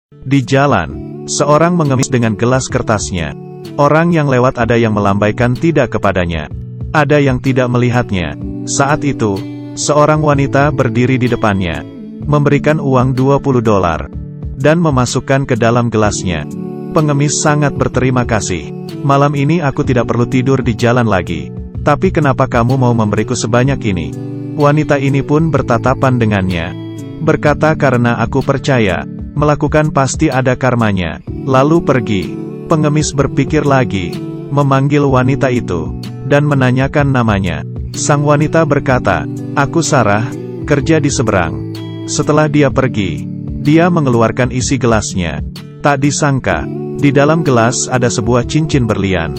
Di jalan, seorang mengemis dengan gelas kertasnya. Orang yang lewat ada yang melambaikan tidak kepadanya. Ada yang tidak melihatnya. Saat itu, seorang wanita berdiri di depannya, memberikan uang $20, dan memasukkan ke dalam gelasnya. Pengemis sangat berterima kasih. Malam ini aku tidak perlu tidur di jalan lagi. Tapi kenapa kamu mau memberiku sebanyak ini? Wanita ini pun bertatapan dengannya. Berkata karena aku percaya, melakukan pasti ada karmanya. Lalu pergi. Pengemis berpikir lagi, memanggil wanita itu, dan menanyakan namanya. Sang wanita berkata, aku Sarah, kerja di seberang. Setelah dia pergi, dia mengeluarkan isi gelasnya. Tak disangka, di dalam gelas ada sebuah cincin berlian.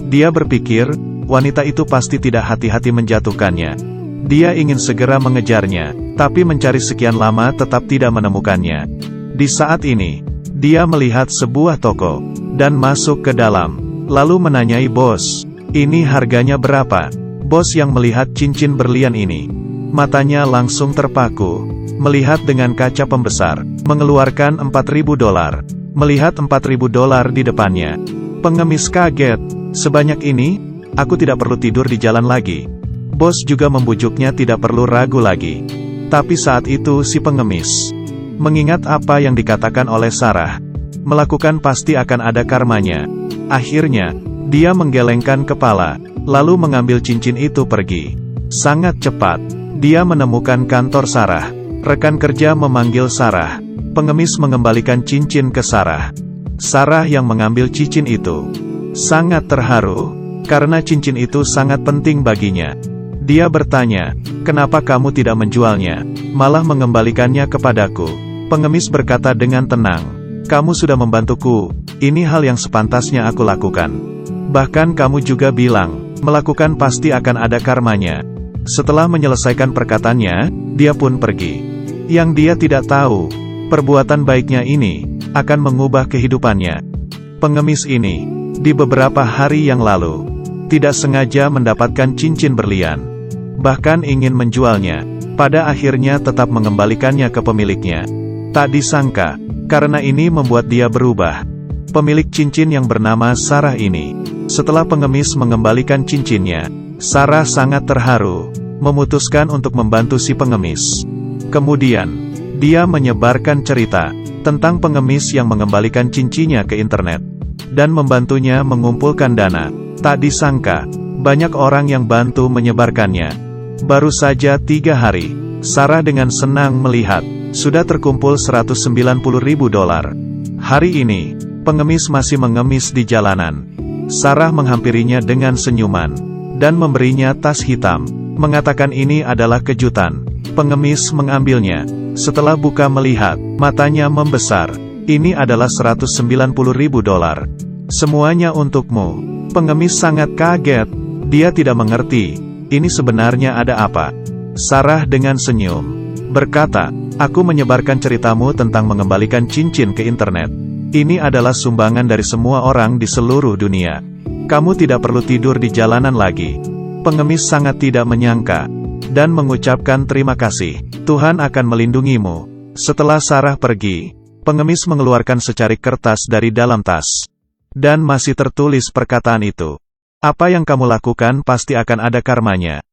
Dia berpikir, wanita itu pasti tidak hati-hati menjatuhkannya. Dia ingin segera mengejarnya, tapi mencari sekian lama tetap tidak menemukannya. Di saat ini, dia melihat sebuah toko, dan masuk ke dalam, lalu menanyai bos, ini harganya berapa? Bos yang melihat cincin berlian ini, matanya langsung terpaku, melihat dengan kaca pembesar, mengeluarkan $4.000. Melihat $4.000 di depannya, pengemis kaget. Sebanyak ini, aku tidak perlu tidur di jalan lagi. Bos juga membujuknya tidak perlu ragu lagi. Tapi saat itu si pengemis mengingat apa yang dikatakan oleh Sarah, melakukan pasti akan ada karmanya. Akhirnya, dia menggelengkan kepala, lalu mengambil cincin itu pergi. Sangat cepat, dia menemukan kantor Sarah. Rekan kerja memanggil Sarah. Pengemis mengembalikan cincin ke Sarah. Sarah yang mengambil cincin itu sangat terharu, karena cincin itu sangat penting baginya. Dia bertanya, kenapa kamu tidak menjualnya, malah mengembalikannya kepadaku? Pengemis berkata dengan tenang, kamu sudah membantuku, ini hal yang sepantasnya aku lakukan. Bahkan kamu juga bilang, melakukan pasti akan ada karmanya. Setelah menyelesaikan perkataannya, dia pun pergi. Yang dia tidak tahu, perbuatan baiknya ini akan mengubah kehidupannya. Pengemis ini, di beberapa hari yang lalu, tidak sengaja mendapatkan cincin berlian. Bahkan ingin menjualnya, pada akhirnya tetap mengembalikannya ke pemiliknya. Tak disangka, karena ini membuat dia berubah. Pemilik cincin yang bernama Sarah ini, setelah pengemis mengembalikan cincinnya, Sarah sangat terharu, memutuskan untuk membantu si pengemis. Kemudian, dia menyebarkan cerita tentang pengemis yang mengembalikan cincinnya ke internet, dan membantunya mengumpulkan dana. Tak disangka, banyak orang yang bantu menyebarkannya. Baru saja 3 hari, Sarah dengan senang melihat, sudah terkumpul $190.000. Hari ini, pengemis masih mengemis di jalanan. Sarah menghampirinya dengan senyuman, dan memberinya tas hitam, mengatakan ini adalah kejutan. Pengemis mengambilnya. Setelah buka melihat, matanya membesar. Ini adalah $190.000. Semuanya untukmu. Pengemis sangat kaget. Dia tidak mengerti, ini sebenarnya ada apa. Sarah dengan senyum berkata, aku menyebarkan ceritamu tentang mengembalikan cincin ke internet. Ini adalah sumbangan dari semua orang di seluruh dunia. Kamu tidak perlu tidur di jalanan lagi. Pengemis sangat tidak menyangka, dan mengucapkan terima kasih. Tuhan akan melindungimu. Setelah Sarah pergi, pengemis mengeluarkan secarik kertas dari dalam tas. Dan masih tertulis perkataan itu. Apa yang kamu lakukan pasti akan ada karmanya.